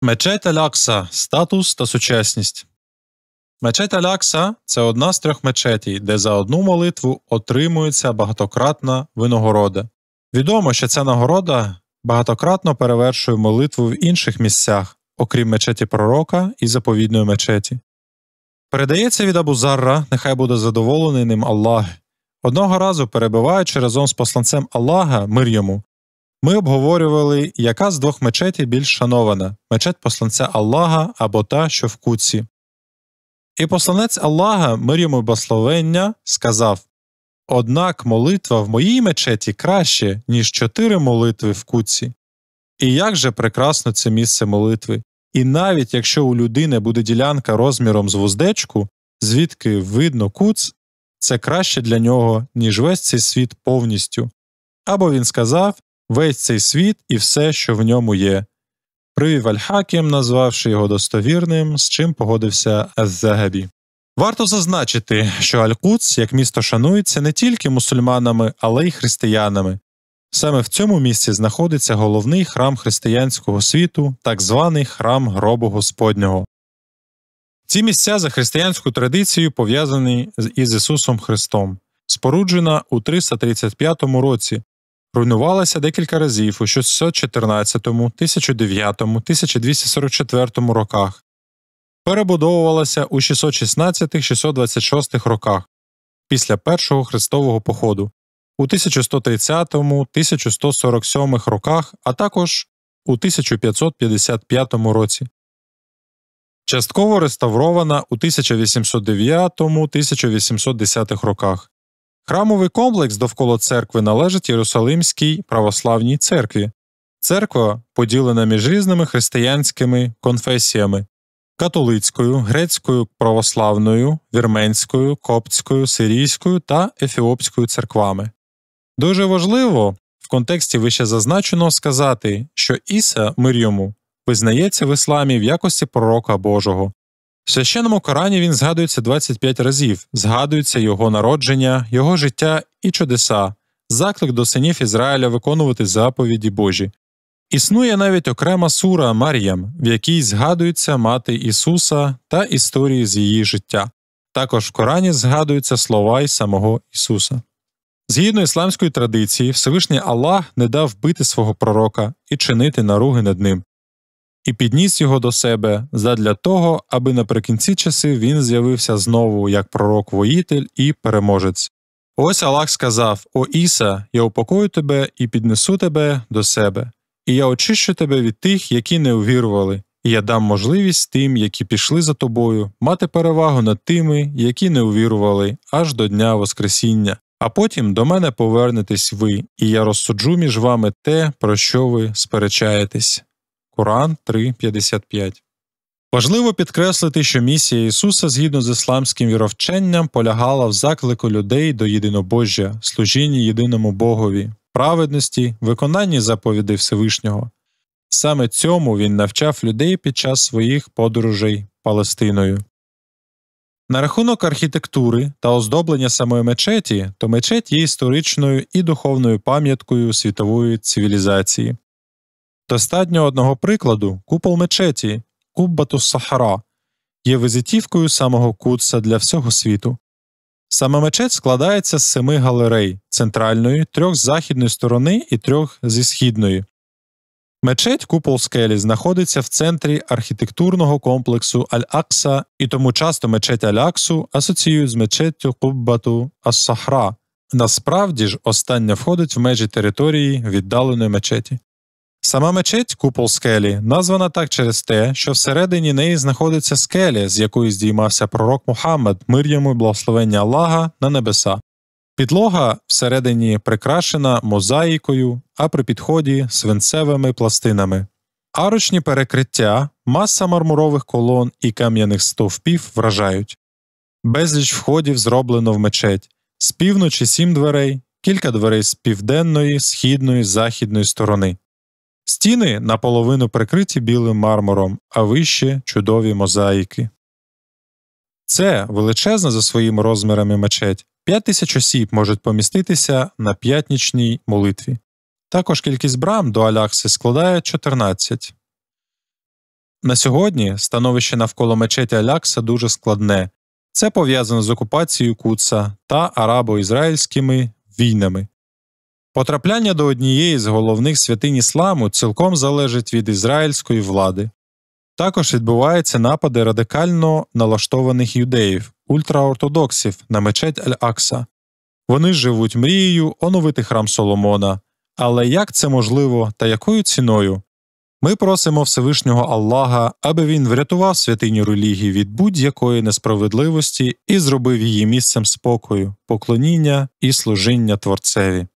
Мечеть Аль-Акса – статус та сучасність. Мечеть Аль-Акса – це одна з 3 мечетей, де за одну молитву отримується багатократна винагорода. Відомо, що ця нагорода багатократно перевершує молитву в інших місцях, окрім мечеті пророка і заповідної мечеті. Передається від Абу Зарра, нехай буде задоволений ним Аллах. Одного разу, перебуваючи разом з посланцем Аллаха, мир йому, ми обговорювали, яка з 2 мечетей більш шанована – мечеть посланця Аллаха або та, що в Кудсі. І посланець Аллаха, мир йому й благословення, сказав: «Однак молитва в моїй мечеті краще, ніж 4 молитви в Кудсі. І як же прекрасно це місце молитви! І навіть якщо у людини буде ділянка розміром з вуздечку, звідки видно Кудс, це краще для нього, ніж весь цей світ повністю». Або він сказав: «Весь цей світ і все, що в ньому є». Привів Аль-Хакім, назвавши його достовірним, з чим погодився Аз-Загабі. Варто зазначити, що Аль-Кудс як місто шанується не тільки мусульманами, але й християнами. Саме в цьому місці знаходиться головний храм християнського світу, так званий храм Гробу Господнього. Ці місця за християнською традицією пов'язані із Ісусом Христом. Споруджена у 335 році, руйнувалася декілька разів у 614, 1009, 1244 роках. Перебудовувалася у 616-626 роках, після Першого хрестового походу, у 1130, 1147 роках, а також у 1555 році. Частково реставрована у 1809-1810 роках. Храмовий комплекс довкола церкви належить Єрусалимській православній церкві. Церква поділена між різними християнськими конфесіями – католицькою, грецькою православною, вірменською, коптською, сирійською та ефіопською церквами. Дуже важливо в контексті вищезазначеного сказати, що Іса, мир йому, визнається в ісламі в якості пророка Божого. В Священному Корані він згадується 25 разів, згадується його народження, його життя і чудеса, заклик до синів Ізраїля виконувати заповіді Божі. Існує навіть окрема сура Мар'ям, в якій згадується мати Ісуса та історії з її життя. Також в Корані згадуються слова й самого Ісуса. Згідно ісламської традиції, Всевишній Аллах не дав бити свого пророка і чинити наруги над ним. І підніс його до себе задля того, аби наприкінці часів він з'явився знову як пророк-воїтель і переможець. Ось Аллах сказав: «О Іса, я упокою тебе і піднесу тебе до себе, і я очищу тебе від тих, які не увірували, і я дам можливість тим, які пішли за тобою, мати перевагу над тими, які не увірували, аж до Дня Воскресіння. А потім до мене повернетесь ви, і я розсуджу між вами те, про що ви сперечаєтесь». Коран 3.55. Важливо підкреслити, що місія Ісуса згідно з ісламським віровченням полягала в заклику людей до єдинобожжя, служінні єдиному Богові, праведності, виконанні заповідей Всевишнього. Саме цьому він навчав людей під час своїх подорожей Палестиною. На рахунок архітектури та оздоблення самої мечеті, то мечеть є історичною і духовною пам'яткою світової цивілізації. Достатньо одного прикладу – купол мечеті, Куббатус-Сахара, є візитівкою самого Кудса для всього світу. Сама мечеть складається з 7 галерей – центральної, 3 з західної сторони і 3 зі східної. Мечеть купол скелі знаходиться в центрі архітектурного комплексу Аль-Акса, і тому часто мечеть Аль-Аксу асоціюють з мечеттю Куббату ас-Сахра. Насправді ж, остання входить в межі території віддаленої мечеті. Сама мечеть купол скелі названа так через те, що всередині неї знаходиться скеля, з якої здіймався пророк Мухаммад, мир йому й благословення Аллаха, на небеса. Підлога всередині прикрашена мозаїкою, а при підході – свинцевими пластинами. Арочні перекриття, маса мармурових колон і кам'яних стовпів вражають. Безліч входів зроблено в мечеть. З півночі 7 дверей, кілька дверей з південної, східної, західної сторони. Стіни наполовину прикриті білим мармуром, а вище – чудові мозаїки. Це величезна за своїми розмірами мечеть. 5000 осіб можуть поміститися на п'ятнічній молитві. Також кількість брам до Аль-Акси складає 14. На сьогодні становище навколо мечеті Аль-Акса дуже складне. Це пов'язано з окупацією Кудса та арабо-ізраїльськими війнами. Потрапляння до однієї з головних святинь ісламу цілком залежить від ізраїльської влади. Також відбуваються напади радикально налаштованих юдеїв, ультраортодоксів на мечеть Аль-Акса. Вони живуть мрією оновити храм Соломона. Але як це можливо та якою ціною? Ми просимо Всевишнього Аллаха, аби він врятував святиню релігії від будь-якої несправедливості і зробив її місцем спокою, поклоніння і служіння Творцеві.